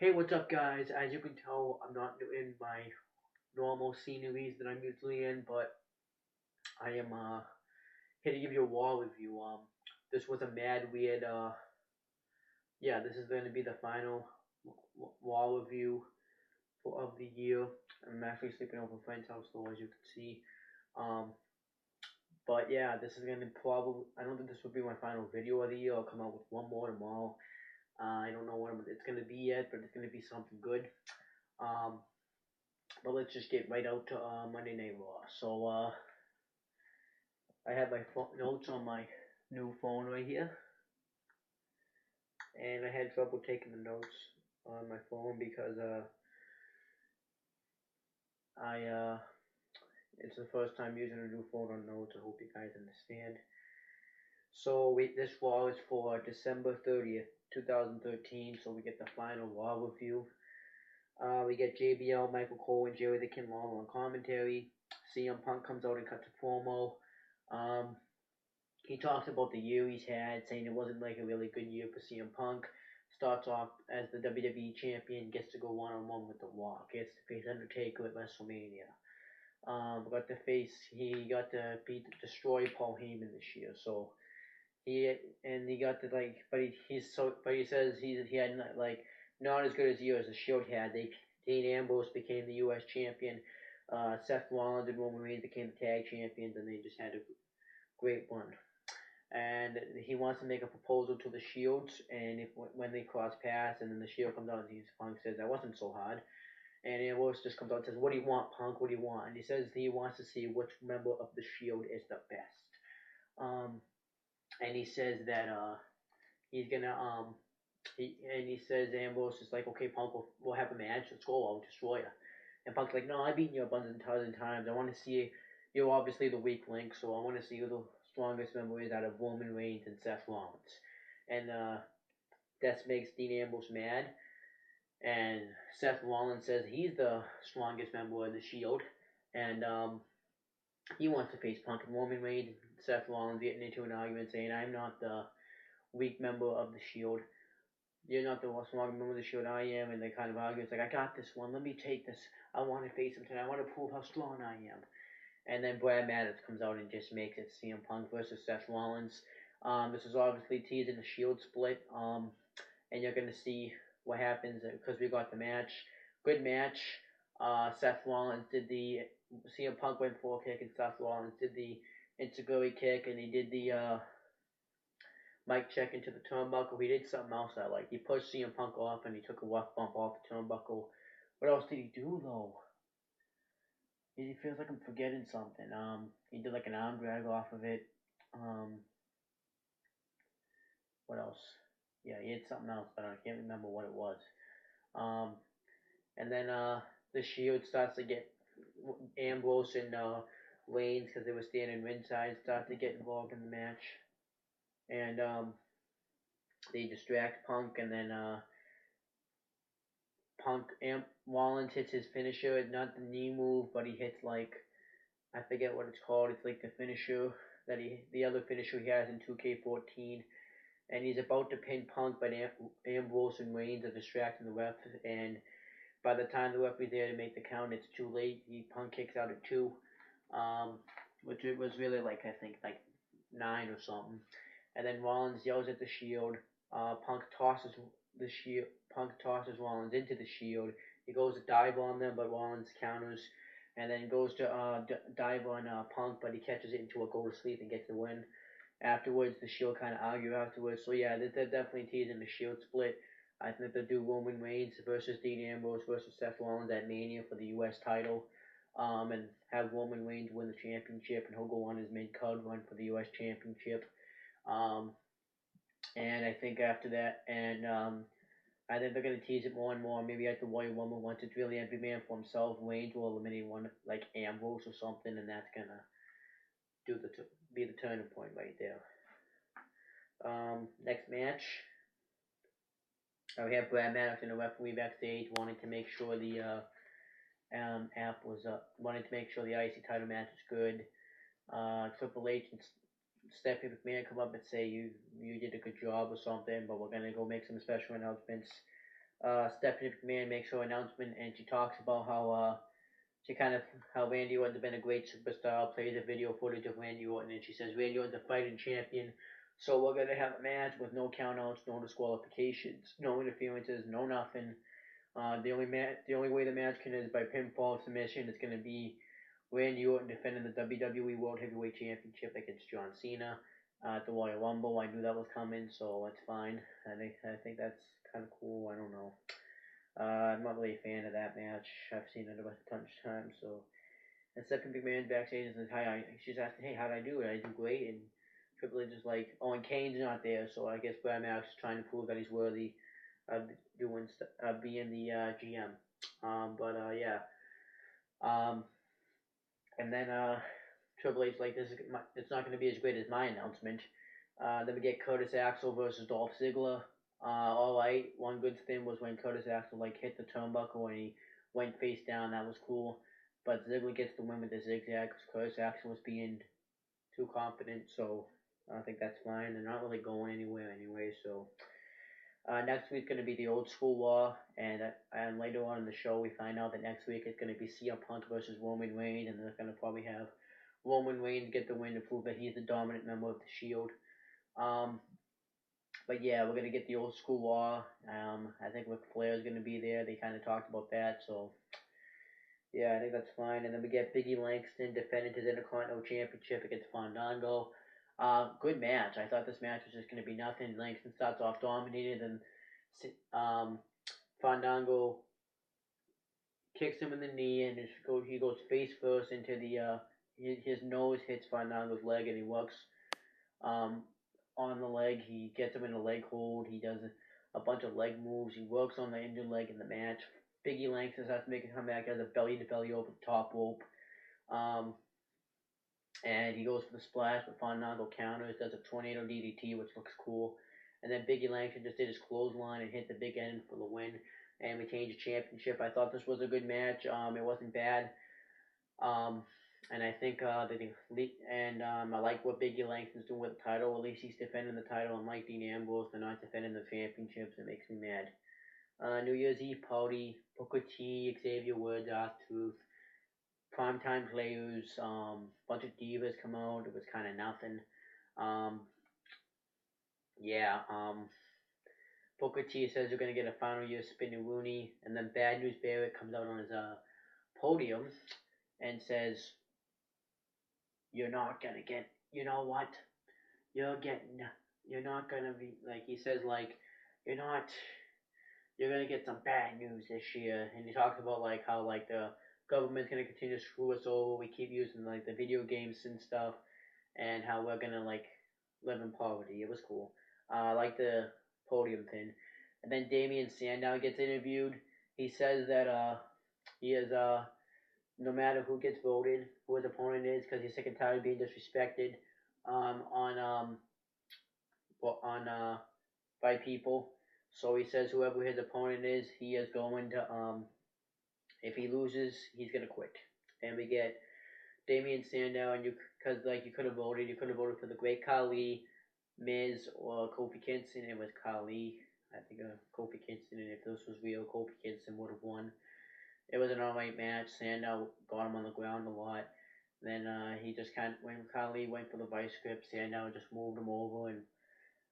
Hey, what's up, guys? As you can tell, I'm not in my normal sceneries that I'm usually in, but I am here to give you a wall review. This was a mad weird. Yeah, this is going to be the final wall review of the year. I'm actually sleeping over a friend's house, though, as you can see. Um, but yeah, this is going to probably. I don't think this will be my final video of the year. I'll come out with one more tomorrow. I don't know what it's going to be yet, but it's going to be something good. Um, But let's just get right out to Monday Night Raw. So I have my notes on my new phone right here, and I had trouble taking the notes on my phone because I it's the first time using a new phone on notes. I hope you guys understand. So this Raw is for December 30th, 2013. So we get the final Raw review. We get JBL, Michael Cole, and Jerry the King Lawler on commentary. CM Punk comes out and cuts a promo. Um, He talks about the year he's had, saying it wasn't like a really good year for CM Punk. Starts off as the WWE champion, gets to go one-on-one with The Rock, gets to face Undertaker at WrestleMania. He got to destroy Paul Heyman this year. So he got to but he says he had not as good as year as the Shield had. Dean Ambrose became the U.S. champion. Seth Rollins and Roman Reigns became the tag champions, and they just had a great run. And he wants to make a proposal to the Shields, and when they cross paths, and then the Shield comes out, and Punk says that wasn't so hard, and Ambrose just comes out and says, "What do you want, Punk? What do you want?" And he says he wants to see which member of the Shield is the best. And he says that he's gonna he says Ambrose is like, "Okay, Punk, we'll have a match. Let's go. I'll destroy you." And Punk's like, "No, I've beaten you a bunch of times. I want to see you're obviously the weak link, so I want to see who the strongest member is out of Roman Reigns and Seth Rollins." And that makes Dean Ambrose mad. And Seth Rollins says he's the strongest member of the Shield, and he wants to face Punk and Roman Reigns. And Seth Rollins getting into an argument saying, "I'm not the weak member of the Shield. You're not the strong member of the Shield. I am." And they kind of argue. It's like, "I got this one. Let me take this. I want to face him tonight. I want to prove how strong I am." And then Brad Maddox comes out and just makes it CM Punk versus Seth Rollins. This is obviously teasing the Shield split. And you're gonna see what happens because we got the match. Good match. Seth Rollins did the CM Punk went for a kick, and Seth Rollins did the Insiguri kick, and he did the mic check into the turnbuckle. He did something else I like. He pushed CM Punk off, and he took a rough bump off the turnbuckle. What else did he do though? It feels like I'm forgetting something. He did like an arm drag off of it. What else? Yeah, he had something else, but I can't remember what it was. And then the Shield starts to get Ambrose and Reigns, because they were standing ringside, start to get involved in the match, and they distract Punk, and then Rollins hits his finisher, not the knee move, but he hits like, I forget what it's called. It's like the finisher the other finisher he has in 2K14, and he's about to pin Punk, but Ambrose and Reigns are distracting the ref, and by the time the referee's there to make the count, it's too late. Punk kicks out at 2, which it was really like, I think like 9 or something, and then Rollins yells at the Shield. Punk tosses Rollins into the Shield. He goes to dive on them, but Rollins counters, and then goes to dive on Punk, but he catches it into a go to sleep and gets the win. Afterwards, the Shield kind of argue afterwards. So yeah, they're definitely teasing the Shield split. I think they'll do Roman Reigns versus Dean Ambrose versus Seth Rollins at Mania for the U.S. title, and have Roman Reigns win the championship, and he'll go on his mid-card run for the U.S. championship. And I think after that, and I think they're going to tease it more and more. Maybe at the Royal Rumble, once it's really every man for himself, Reigns will eliminate one like Ambrose or something, and that's going to be the turning point right there. Next match. We have Brad Maddox and the referee backstage wanting to make sure the app was wanting to make sure the IC title match is good. Triple H and Stephanie McMahon come up and say you did a good job or something, but we're gonna go make some special announcements. Stephanie McMahon makes her announcement, and she talks about how Randy Orton's been a great superstar. Plays a video footage of Randy Orton, and she says Randy Orton's a fighting champion. So we're gonna have a match with no countouts, no disqualifications, no interferences, no nothing. The only way the match can is by pinfall submission. It's gonna be Randy Orton defending the WWE World Heavyweight Championship against John Cena at the Royal Rumble. I knew that was coming, so it's fine. I think that's kind of cool. I don't know. I'm not really a fan of that match. I've seen it a bunch of times. So, and Stephanie McMahon backstage and says, "Hi." She's asking, "Hey, how did I do? Did I do great?" And Triple H is like, "Oh, and Kane's not there, so I guess Brad Max is trying to prove that he's worthy of being the GM." Yeah. Um, and then Triple H like, it's not going to be as great as my announcement. Then we get Curtis Axel versus Dolph Ziggler. All right. One good thing was when Curtis Axel like hit the turnbuckle and he went face down. That was cool. But Ziggler gets the win with the zigzag because Curtis Axel was being too confident. So I think that's fine. They're not really going anywhere anyway. So next week's going to be the old school Raw, and later on in the show we find out that next week it's going to be CM Punk versus Roman Reigns, and they're going to probably have Roman Reigns get the win to prove that he's the dominant member of the Shield. But yeah, we're going to get the old school Raw. I think Ric Flair is going to be there. They kind of talked about that, so yeah, I think that's fine. And then we get Biggie Langston defending his Intercontinental Championship against Fandango. Good match. I thought this match was just going to be nothing. Langston starts off dominated, and Fandango kicks him in the knee, and he goes face first into the his nose hits Fandango's leg, and he works on the leg. He gets him in a leg hold. He does a bunch of leg moves. He works on the injured leg in the match. Biggie Langston has to make a comeback as a belly to belly over the top rope. And he goes for the splash, but Fandango counters, does a tornado DDT, which looks cool. And then Biggie Langston just did his clothesline and hit the big end for the win, and retained the championship. I thought this was a good match. It wasn't bad. And I think I like what Biggie Langston's doing with the title. At least he's defending the title, unlike Dean Ambrose. They're not defending the championships. It makes me mad. New Year's Eve party, Booker T, Xavier Woods, R-Truth, primetime players, bunch of divas come out. It was kind of nothing. Booker T says you're going to get a final year spinning Rooney, and then Bad News Barrett comes out on his podium and says, "You're not going to get, you know what? You're not going to be," like, he says, like, you're going to get some bad news this year. And he talks about, like, how, like, the government's going to continue to screw us over. We keep using, like, the video games and stuff, and how we're going to, like, live in poverty. It was cool. I like the podium thing. And then Damian Sandow gets interviewed. He says that he is no matter who gets voted, who his opponent is, because he's sick and tired of being disrespected by people. So he says whoever his opponent is, he is going to if he loses, he's gonna quit. And we get Damian Sandow, and you could have voted for the Great Khali, Miz, or Kofi Kingston. It was Khali. I think Kofi Kingston, and if this was real, Kofi Kingston would have won. It was an alright match. Sandow got him on the ground a lot. Then he just when Khali went for the vice grip, Sandow just moved him over and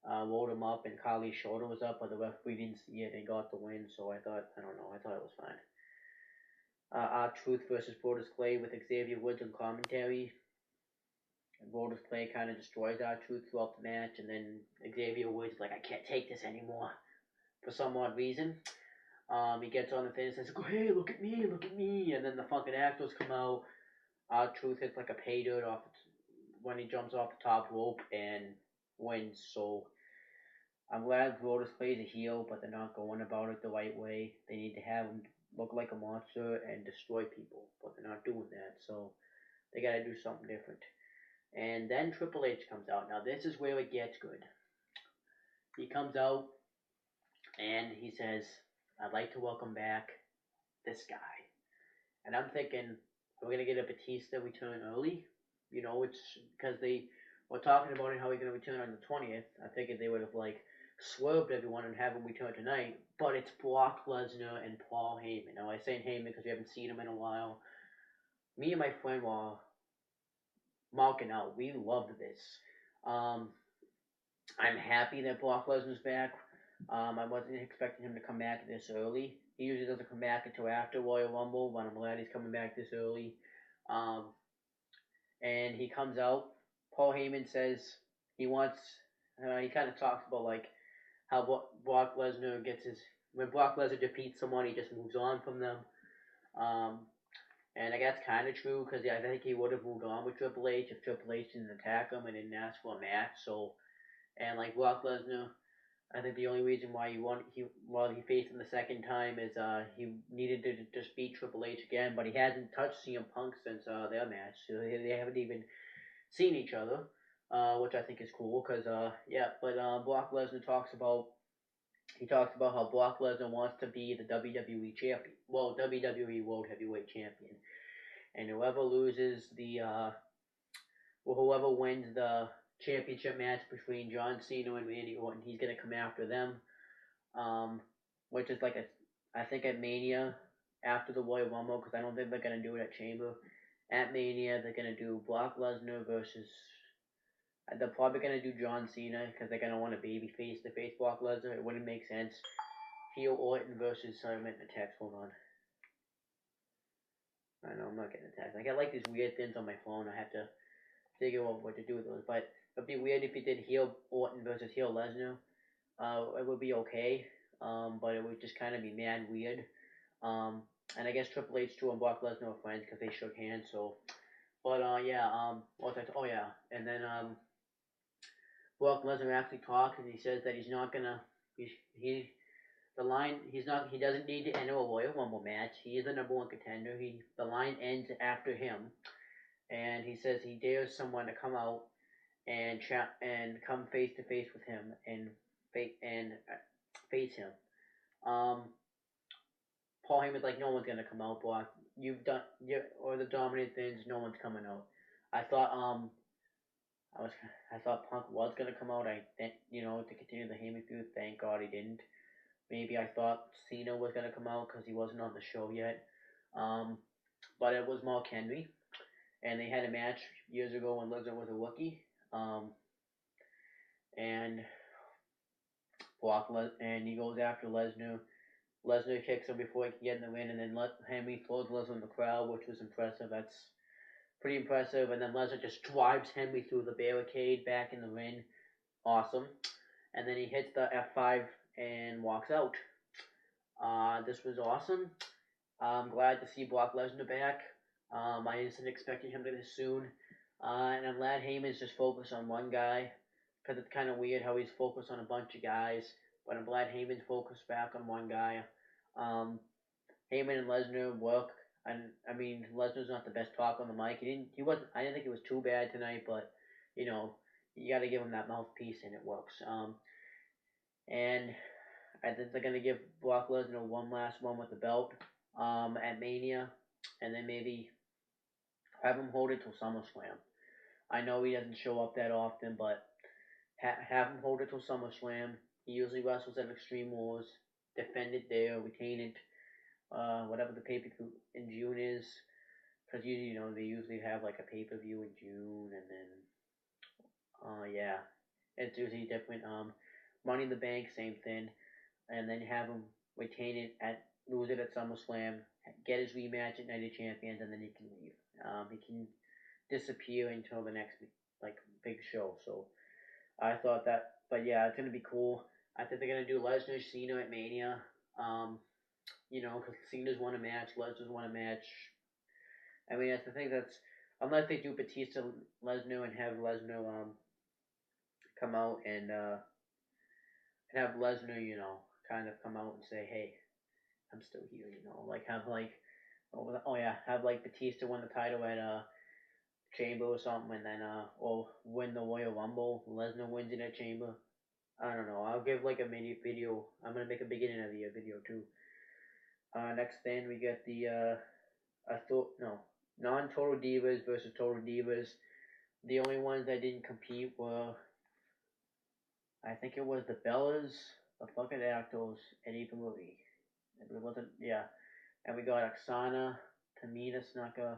rolled him up, and Khali's shoulder was up, but the referee didn't see it and got the win. So I thought it was fine. R-Truth versus Brodus Clay with Xavier Woods on commentary. And Brodus Clay kind of destroys R-Truth throughout the match, and then Xavier Woods is like, "I can't take this anymore," for some odd reason. He gets on the thing and says, "Go, hey, look at me," and then the fucking actors come out. R-Truth hits like a pay dirt when he jumps off the top rope and wins. So I'm glad Brodus Clay's a heel, but they're not going about it the right way. They need to have him look like a monster and destroy people, but they're not doing that. So they got to do something different. And then Triple H comes out. Now this is where it gets good. He comes out and he says, "I'd like to welcome back this guy." And I'm thinking, we're going to get a Batista return early. It's because they were talking about it, how he's going to return on the 20th. I figured they would have, like, swerved everyone and have him return tonight, but it's Brock Lesnar and Paul Heyman. Now, I say Heyman because we haven't seen him in a while. Me and my friend were marking out. We loved this. Um, I'm happy that Brock Lesnar's back. I wasn't expecting him to come back this early. He usually doesn't come back until after Royal Rumble, but I'm glad he's coming back this early. Um, and he comes out. Paul Heyman says he wants. He kind of talks about like how Brock Lesnar gets his when Brock Lesnar defeats someone, he just moves on from them. Um, and I guess kind of true because I think he would have moved on with Triple H if Triple H didn't attack him and didn't ask for a match. So, and like Brock Lesnar, I think the only reason why he faced him the second time is he needed to just beat Triple H again, but he hasn't touched CM Punk since their match. So they haven't even seen each other, which I think is cool because yeah. But Brock Lesnar talks about how Brock Lesnar wants to be the WWE champion, well WWE World Heavyweight Champion, and whoever wins the championship match between John Cena and Randy Orton, he's gonna come after them. Um, which is like I think at Mania after the Royal Rumble, because I don't think they're gonna do it at Chamber. At Mania, they're gonna do Brock Lesnar versus. They're probably gonna do John Cena because they're gonna want a baby face to face Brock Lesnar. It wouldn't make sense. Heel Orton versus. Sorry, I'm getting a text. Hold on. I know I'm not getting a text. I got like these weird things on my phone. I have to figure out what to do with those. But it'd be weird if you did heel Orton versus heel Lesnar. It would be okay, but it would just kind of be mad weird. And I guess Triple H too and Brock Lesnar were friends because they shook hands. So, but yeah, what was I? Oh yeah, and then Brock Lesnar actually talks and he says that he's not gonna. He the line he's not he doesn't need to enter a Royal Rumble match. He is the number one contender. The line ends after him, and he says he dares someone to come out and come face to face with him and face him. Um, Paul Heyman's like, no one's gonna come out, Brock. Or the dominant things. No one's coming out. I thought I thought Punk was gonna come out. I think to continue the Heyman feud. Thank God he didn't. Maybe I thought Cena was gonna come out because he wasn't on the show yet. But it was Mark Henry, and they had a match years ago when Lesnar was a rookie. And and he goes after Lesnar. Lesnar kicks him before he can get in the ring, and then Henry throws Lesnar in the crowd, which was impressive. That's pretty impressive. And then Lesnar just drives Henry through the barricade back in the ring. Awesome. And then he hits the F5 and walks out. This was awesome. I'm glad to see Brock Lesnar back. I wasn't expecting him to this soon. And I'm glad Heyman's just focused on one guy, because it's kind of weird how he's focused on a bunch of guys. But I'm glad Heyman's focused back on one guy. Heyman and Lesnar work. And I mean, Lesnar's not the best talk on the mic. He wasn't. I didn't think it was too bad tonight, but you got to give him that mouthpiece, and it works. And I think they're gonna give Brock Lesnar one last one with the belt at Mania, and then maybe have him hold it till SummerSlam. I know he doesn't show up that often, but have him hold it till SummerSlam. He usually wrestles at Extreme Wars. Defend it there, retain it, whatever the pay-per-view in June is. Because they usually have like a pay-per-view in June, and then, yeah, it's usually different. Money in the Bank, same thing. And then have him retain it lose it at SummerSlam, get his rematch at Night of Champions, and then he can leave. He can disappear until the next big show. So I thought that, but yeah, it's gonna be cool. I think they're gonna do Lesnar Cena at Mania. Because Cena's won a match, Lesnar's won a match. I mean, that's the thing. Unless they do Batista Lesnar and have Lesnar come out and have Lesnar kind of come out and say, hey, I'm still here. Have Batista win the title at Chamber or something, and then or win the Royal Rumble. Lesnar wins it at Chamber. I don't know. I'll give like a mini video. I'm gonna make a beginning of the video too. Next thing we get the non-Total Divas versus Total Divas. The only ones that didn't compete were I think it was the Bellas, the fucking Actos, and Eva Marie. It wasn't, yeah. And we got Oksana, Tamina Snuka,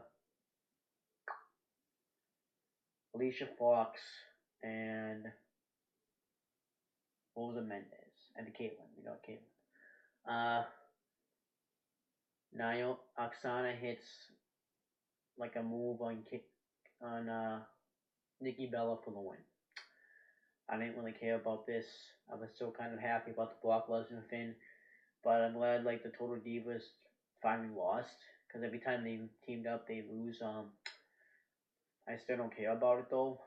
Alicia Fox, and Rosa Mendez, and Caitlyn. We got Caitlyn. Now Oksana hits like a move on Nikki Bella for the win. I didn't really care about this. I was still kind of happy about the Brock Lesnar thing, but I'm glad like the Total Divas finally lost because every time they teamed up, they lose. I still don't care about it though.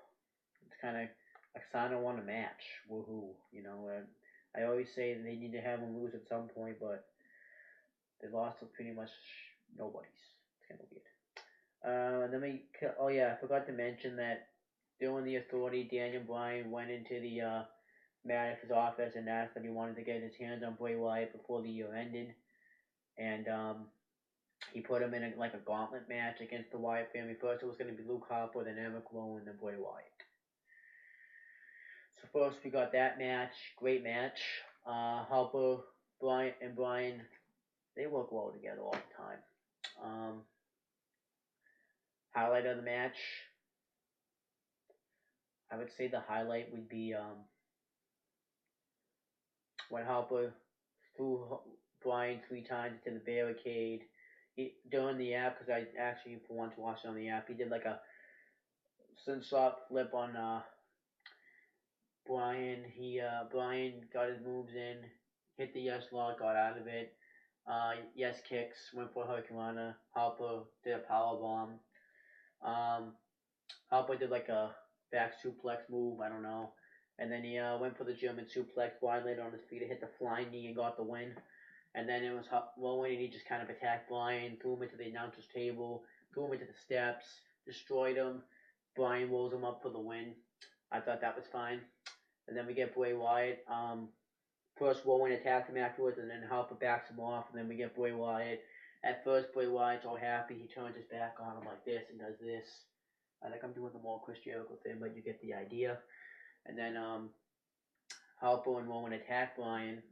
It's kind of Oksana won a match. Woohoo! You know, I always say that they need to have them lose at some point, but they lost to pretty much nobody's. It's kind of weird. Oh yeah, I forgot to mention that during the Authority, Daniel Bryan went into the manager's office and asked if he wanted to get his hands on Bray Wyatt before the year ended, and he put him in like a gauntlet match against the Wyatt family. First, it was going to be Luke Harper, then Eric Rowan, and then Bray Wyatt. So first, we got that match, great match. Harper, Bryan, they work well together all the time. Highlight of the match, I would say the highlight would be when Harper threw Bryan 3 times into the barricade. During the app, because I actually for once watched it on the app, he did like a slingshot flip on Bryan. Bryan got his moves in, hit the yes lock, got out of it. Yes kicks, went for Hurricanrana. Harper did a power bomb. Harper did like a back suplex move, I don't know. And then he went for the German suplex. Bryan laid on his feet, hit the flying knee, and got the win. And then it was Rowan, and he just kind of attacked Bryan, threw him into the announcer's table, threw him into the steps, destroyed him. Bryan rolls him up for the win. I thought that was fine. And then we get Bray Wyatt. First, Rowan attacked him afterwards, and then Harper backs him off, and then we get Bray Wyatt. At first, Bray Wyatt's all happy. He turns his back on him like this and does this. I think I'm doing the more Chris Jericho thing, but you get the idea. And then Harper and Rowan attack Bryan,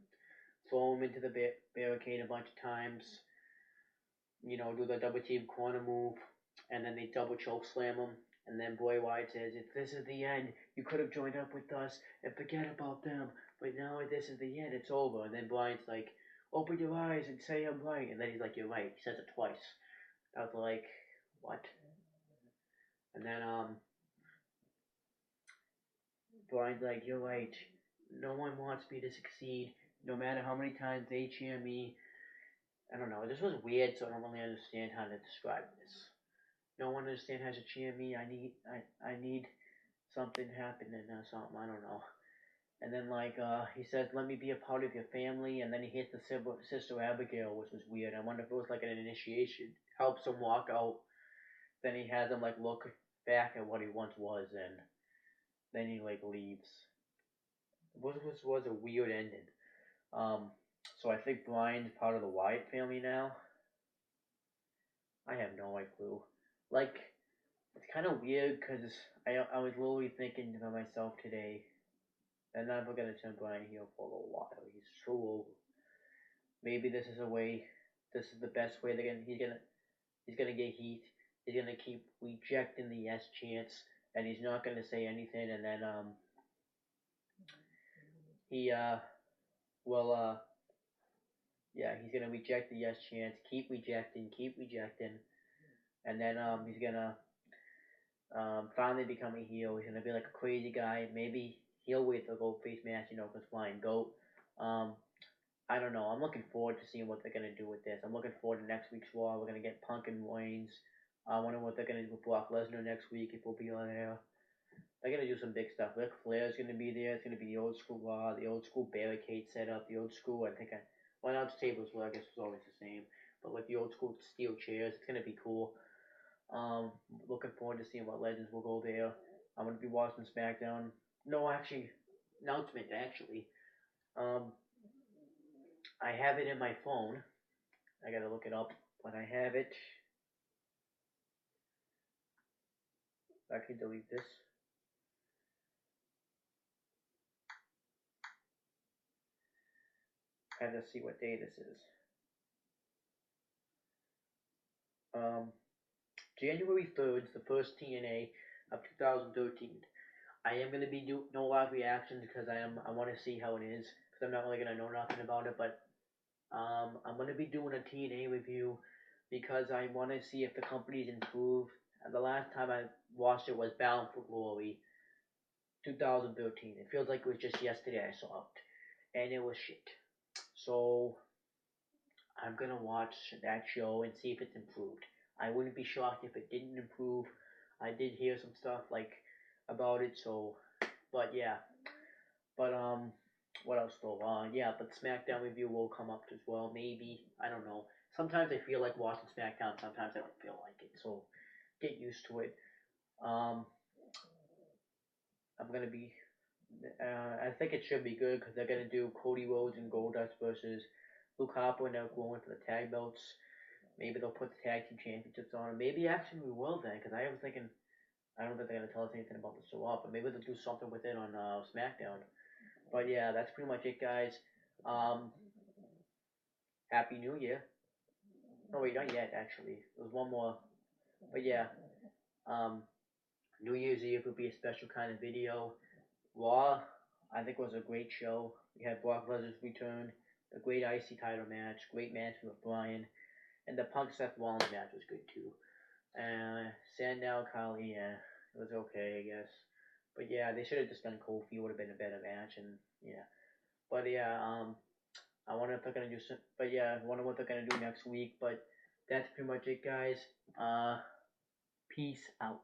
throw him into the barricade a bunch of times, you know, do the double team corner move, and then they double choke slam him. And then Bray Wyatt says, "If this is the end, you could have joined up with us and forget about them. But now this is the end, it's over." And then Bryan's like, "Open your eyes and say I'm right." And then he's like, "You're right." He says it twice. I was like, what? And then Bryan's like, "You're right. No one wants me to succeed, no matter how many times they cheer me." I don't know. This was weird, so I don't really understand how to describe this. No one understands how to cheer me. I need something happening or something. I don't know. And then like he says, "Let me be a part of your family." And then he hits the sister Abigail, which was weird. I wonder if it was like an initiation. Helps him walk out. Then he has him like look back at what he once was, and then he like leaves. This was a weird ending. So I think Bryan's part of the Wyatt family now. I have no clue. Like, it's kind of weird because I was literally thinking to myself today, they're never gonna turn Bryan heel for a little while. He's so old. Maybe this is a way. This is the best way he's gonna get heat. He's gonna keep rejecting the yes chants, and he's not gonna say anything. And then he yeah, he's gonna reject the yes chants, keep rejecting, and then he's gonna finally become a heel. He's gonna be like a crazy guy. Maybe he'll wait the goat face match, you know, because flying goat. I don't know. I'm looking forward to seeing what they're gonna do with this. I'm looking forward to next week's Raw. We're gonna get Punk and Reigns. I wonder what they're gonna do with Brock Lesnar next week if we'll be on there. They're gonna do some big stuff. Ric Flair's gonna be there. It's gonna be the old school Raw, the old school barricade setup, the old school. Well, now the tables, well, I guess was always the same, but like the old school steel chairs. It's gonna be cool. Looking forward to seeing what legends will go there. I'm gonna be watching SmackDown. No, actually, announcement actually. I have it in my phone. I gotta look it up, but I have it. I can delete this. I have to see what day this is. Um, January 3rd is the first TNA of 2013. I am gonna be doing no live reactions because I want to see how it is because I'm not really gonna know nothing about it. But I'm gonna be doing a TNA review because I want to see if the company's improved. The last time I watched it was Bound for Glory, 2013. It feels like it was just yesterday I saw it, and it was shit. So I'm gonna watch that show and see if it's improved. I wouldn't be shocked if it didn't improve. I did hear some stuff like about it, so but yeah. But what else though? Yeah, but SmackDown review will come up as well. Maybe I don't know. Sometimes I feel like watching SmackDown. Sometimes I don't feel like it. So get used to it. Um, I'm gonna be. I think it should be good because they're gonna do Cody Rhodes and Goldust versus Luke Harper, and they're going for the tag belts. Maybe they'll put the tag team championships on, or maybe actually we will then. Because I was thinking, I don't think they're gonna tell us anything about the show up, but maybe they'll do something with it on SmackDown. But yeah, that's pretty much it, guys. Um, Happy New Year. No, wait, not yet, actually. There's one more. But yeah, um, New Year's Eve would be a special kind of video. Raw, I think, was a great show. We had Brock Lesnar's return, a great IC title match, great match with Bryan, and the Punk Seth Rollins match was good too. Sandow, Kali, yeah, it was okay, I guess. But yeah, they should have just done Kofi. It would have been a better match, and yeah. But yeah, I wonder if they're gonna do some. But yeah, I wonder what they're gonna do next week. But that's pretty much it, guys. Peace out.